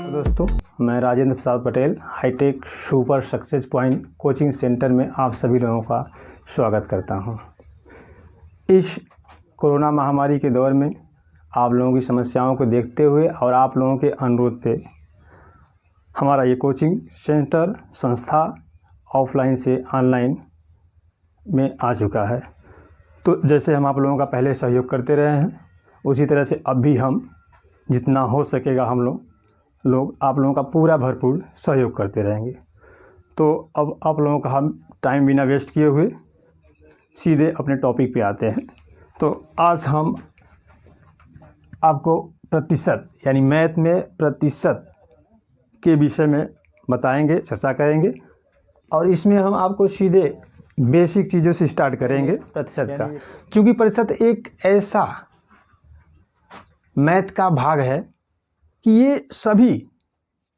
दोस्तों, मैं Rajendra Prasad Patel hi tech super success point coaching centre में आप सभी लोगों का स्वागत करता हूं। इस कोरोना महामारी के दौर में आप लोगों की समस्याओं को देखते हुए और आप लोगों के अनुरोध पे हमारा ये कोचिंग सेंटर संस्था ऑफलाइन से ऑनलाइन में आ चुका है। तो जैसे हम आप लोगों का पहले सहयोग करते रहे हैं, उसी तरह से अब भी हम जितना हो सकेगा हम लोग आप लोगों का पूरा भरपूर सहयोग करते रहेंगे। तो अब आप लोगों का हम टाइम बिना वेस्ट किए हुए सीधे अपने टॉपिक पे आते हैं। तो आज हम आपको प्रतिशत यानी मैथ में प्रतिशत के विषय में बताएंगे, चर्चा करेंगे और इसमें हम आपको सीधे बेसिक चीज़ों से स्टार्ट करेंगे प्रतिशत का, क्योंकि प्रतिशत एक ऐसा मैथ का भाग है कि ये सभी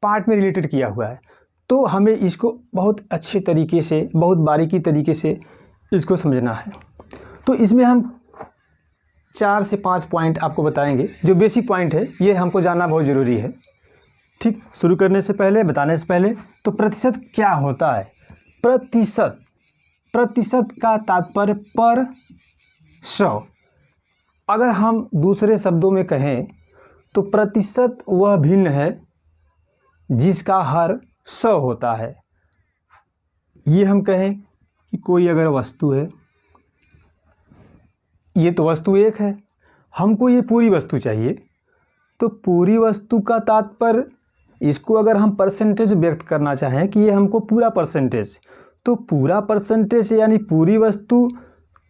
पार्ट में रिलेटेड किया हुआ है। तो हमें इसको बहुत अच्छे तरीके से, बहुत बारीकी तरीके से इसको समझना है। तो इसमें हम 4 से 5 पॉइंट आपको बताएंगे जो बेसिक पॉइंट है, ये हमको जानना बहुत ज़रूरी है। ठीक, शुरू करने से पहले, बताने से पहले, तो प्रतिशत क्या होता है? प्रतिशत का तात्पर्य पर 100। अगर हम दूसरे शब्दों में कहें तो प्रतिशत वह भिन्न है जिसका हर 100 होता है। ये हम कहें कि कोई अगर वस्तु है, ये तो वस्तु एक है, हमको ये पूरी वस्तु चाहिए, तो पूरी वस्तु का तात्पर्य, इसको अगर हम परसेंटेज व्यक्त करना चाहें कि ये हमको पूरा परसेंटेज, तो पूरा परसेंटेज यानी पूरी वस्तु,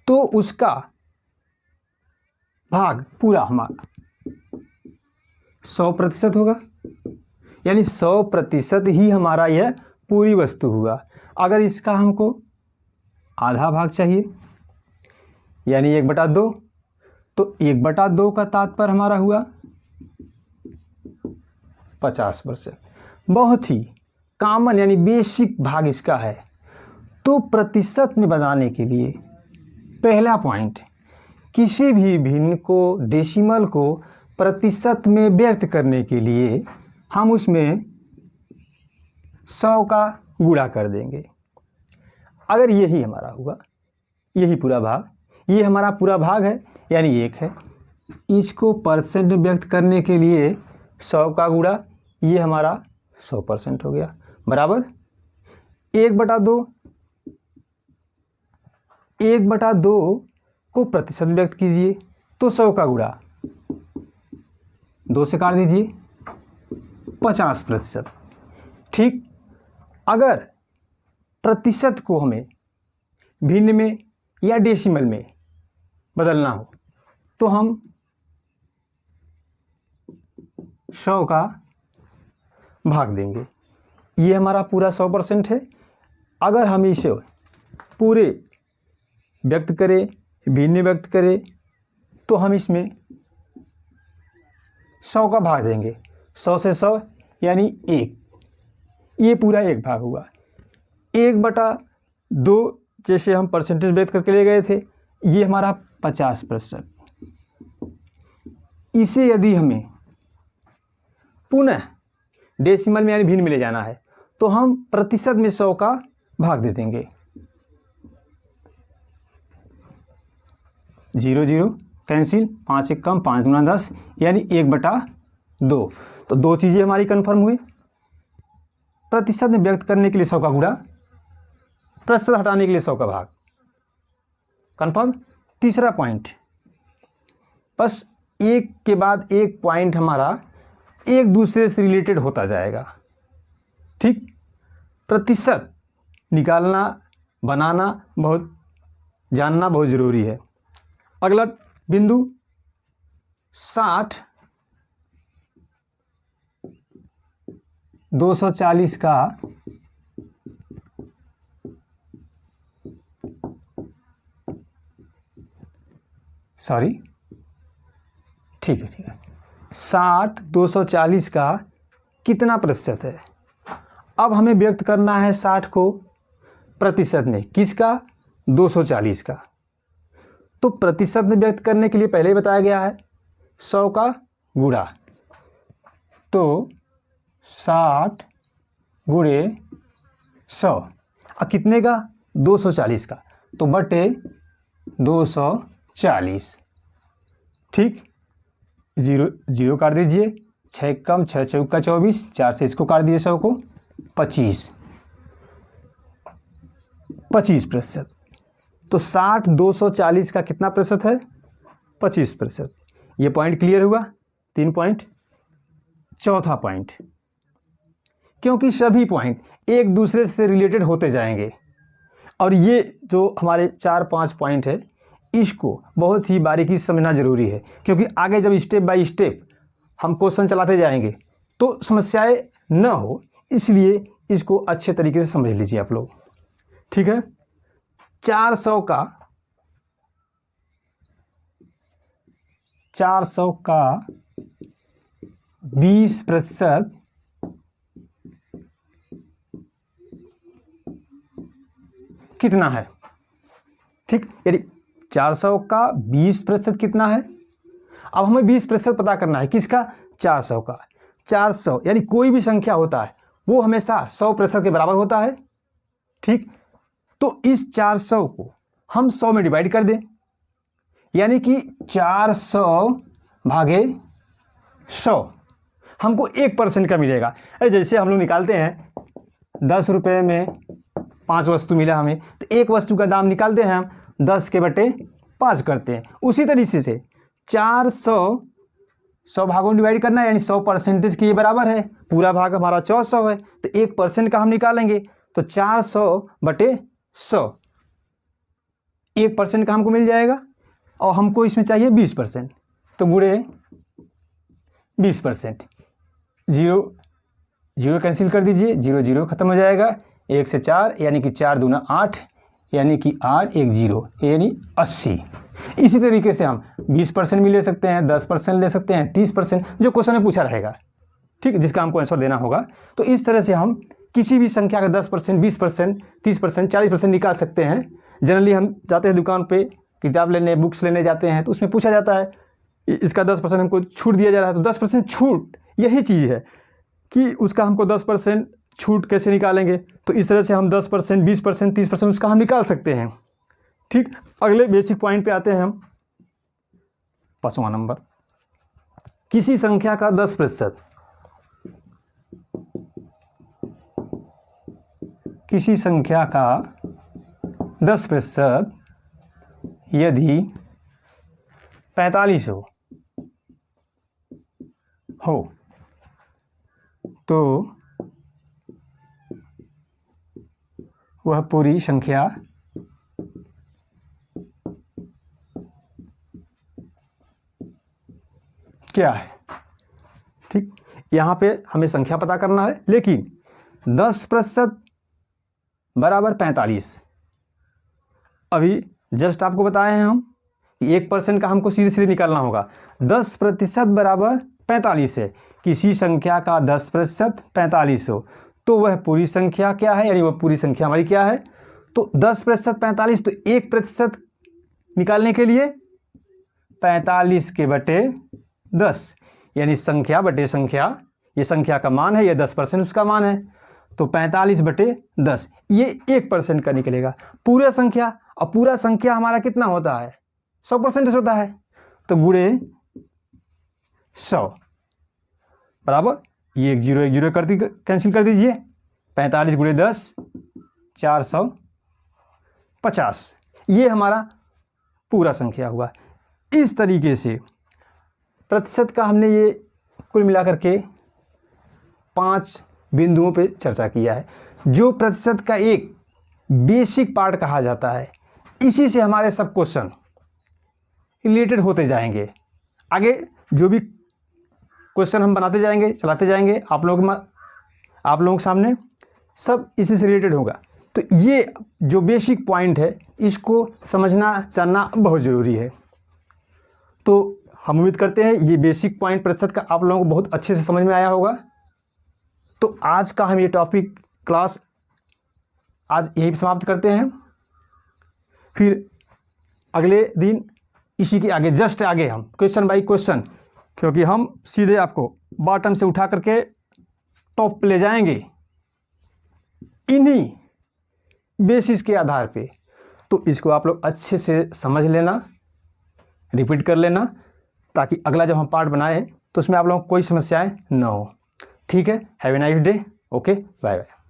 तो उसका भाग पूरा हमारा 100% होगा, यानी 100% ही हमारा यह पूरी वस्तु हुआ। अगर इसका हमको आधा भाग चाहिए यानी 1/2, तो 1/2 का तात्पर्य हमारा हुआ 50%। बहुत ही कॉमन यानी बेसिक भाग इसका है। तो प्रतिशत में बताने के लिए पहला पॉइंट, किसी भी भिन्न को, डेसिमल को प्रतिशत में व्यक्त करने के लिए हम उसमें 100 का गुणा कर देंगे। अगर यही हमारा हुआ, यही पूरा भाग, ये हमारा पूरा भाग है यानी 1 है, इसको परसेंट में व्यक्त करने के लिए 100 का गुणा, ये हमारा 100% हो गया, बराबर 1/2। 1/2 को प्रतिशत व्यक्त कीजिए तो 100 का गुणा 2 से काट दीजिए, 50%। ठीक, अगर प्रतिशत को हमें भिन्न में या डेसिमल में बदलना हो तो हम 100 का भाग देंगे, ये हमारा पूरा 100% है। अगर हम इसे पूरे व्यक्त करें, भिन्न व्यक्त करें, तो हम इसमें 100 का भाग देंगे, 100 से 100 यानी 1, ये पूरा 1 भाग हुआ। 1/2 जैसे हम परसेंटेज व्यक्त करके ले गए थे, ये हमारा 50%। इसे यदि हमें पुनः डेसिमल में यानी भिन्न में ले जाना है तो हम प्रतिशत में 100 का भाग दे देंगे। 0 0 कैंसिल, 5 1 कम, 5 दूना 10 यानी 1/2। तो 2 चीज़ें हमारी कंफर्म हुई। प्रतिशत में व्यक्त करने के लिए 100 का गुणा, प्रतिशत हटाने के लिए 100 का भाग, कंफर्म। तीसरा पॉइंट, बस एक के बाद एक पॉइंट हमारा एक दूसरे से रिलेटेड होता जाएगा। ठीक, प्रतिशत निकालना, बनाना जानना बहुत ज़रूरी है। अगला बिंदु 60 240 का ठीक है 60 240 का कितना प्रतिशत है? अब हमें व्यक्त करना है 60 को प्रतिशत में, किसका? 240 का। तो प्रतिशत में व्यक्त करने के लिए पहले ही बताया गया है 100 का गुणा। तो 60 गुणे 100 और कितने का 240 का, तो बटे 240। ठीक, जीरो जीरो काट दीजिए, 6 कम 6 चौका 24, 4 से इसको काट दीजिए 100 को, 25%। तो 60 240 का कितना प्रतिशत है, 25%। ये पॉइंट क्लियर हुआ। 3 पॉइंट। चौथा पॉइंट, क्योंकि सभी पॉइंट एक दूसरे से रिलेटेड होते जाएंगे और ये जो हमारे 4-5 पॉइंट है इसको बहुत ही बारीकी से समझना जरूरी है, क्योंकि आगे जब स्टेप बाय स्टेप हम क्वेश्चन चलाते जाएंगे तो समस्याएं न हो, इसलिए इसको अच्छे तरीके से समझ लीजिए आप लोग। ठीक है, 400 का 20% कितना है। ठीक, यदि 400 का 20% कितना है, अब हमें 20% पता करना है किसका, 400 का। 400 यानी कोई भी संख्या होता है वो हमेशा 100% के बराबर होता है। ठीक, तो इस 400 को हम 100 में डिवाइड कर दें, यानी कि 400 भागे 100 हमको 1% का मिलेगा। अरे जैसे हम लोग निकालते हैं 10 रुपये में 5 वस्तु मिला हमें, तो एक वस्तु का दाम निकालते हैं हम 10 के बटे 5 करते हैं। उसी तरीके से 400 100 भागों में डिवाइड करना है, यानी 100% के ये बराबर है। पूरा भाग हमारा 400 है, तो 1% का हम निकालेंगे, तो 400 बटे 100 1% का हमको मिल जाएगा और हमको इसमें चाहिए 20%, तो गुणे 20%। जीरो जीरो कैंसिल कर दीजिए, 0 0 खत्म हो जाएगा। 1 से 4 यानी कि 4 दूना 8, यानी कि 8 1 0 यानी 80। इसी तरीके से हम 20% भी ले सकते हैं, 10% ले सकते हैं, 30%, जो क्वेश्चन में पूछा रहेगा। ठीक, जिसका हमको आंसर देना होगा। तो इस तरह से हम किसी भी संख्या का 10%, 20%, 30%, 40% निकाल सकते हैं। जनरली हम जाते हैं दुकान पे किताब लेने, बुक्स लेने जाते हैं, तो उसमें पूछा जाता है इसका 10% हमको छूट दिया जा रहा है, तो 10% छूट यही चीज़ है कि उसका हमको 10% छूट कैसे निकालेंगे। तो इस तरह से हम 10%, 20%, 30% उसका हम निकाल सकते हैं। ठीक, अगले बेसिक पॉइंट पे आते हैं हम। 5वां नंबर, किसी संख्या का 10%, किसी संख्या का 10% यदि 45 हो तो वह पूरी संख्या क्या है। ठीक, यहाँ पे हमें संख्या पता करना है, लेकिन 10% बराबर 45। अभी जस्ट आपको बताए हैं हम कि 1% का हमको सीधे सीधे निकालना होगा। 10% बराबर 45 है। किसी संख्या का 10% 45 हो तो वह पूरी संख्या क्या है, यानी वह पूरी संख्या हमारी क्या है। तो 10% 45, तो 1% निकालने के लिए 45 के बटे 10, यानी संख्या बटे संख्या, ये संख्या का मान है, ये 10% उसका मान है, तो 45 बटे 10 ये 1% का निकलेगा। पूरा संख्या, और पूरा संख्या हमारा कितना होता है, 100% होता है, तो गुणे 100 बराबर ये 1 0 कर दी, कैंसिल कर दीजिए। 45 गुणे 10 450, ये हमारा पूरा संख्या हुआ। इस तरीके से प्रतिशत का हमने ये कुल मिलाकर के 5 बिंदुओं पे चर्चा किया है, जो प्रतिशत का एक बेसिक पार्ट कहा जाता है। इसी से हमारे सब क्वेश्चन रिलेटेड होते जाएंगे। आगे जो भी क्वेश्चन हम बनाते जाएंगे, चलाते जाएंगे, आप लोगों के सामने सब इसी से रिलेटेड होगा। तो ये जो बेसिक पॉइंट है इसको समझना जानना बहुत ज़रूरी है। तो हम उम्मीद करते हैं ये बेसिक पॉइंट प्रतिशत का आप लोगों को बहुत अच्छे से समझ में आया होगा। तो आज का हम ये टॉपिक क्लास आज यही समाप्त करते हैं। फिर अगले दिन इसी के आगे, जस्ट आगे हम क्वेश्चन बाय क्वेश्चन, क्योंकि हम सीधे आपको बॉटम से उठा करके टॉप पे ले जाएंगे इन्हीं बेसिस के आधार पे। तो इसको आप लोग अच्छे से समझ लेना, रिपीट कर लेना, ताकि अगला जब हम पार्ट बनाएं तो उसमें आप लोगों को कोई समस्याएं ना हो। ठीक है, have a nice day. Okay, bye bye.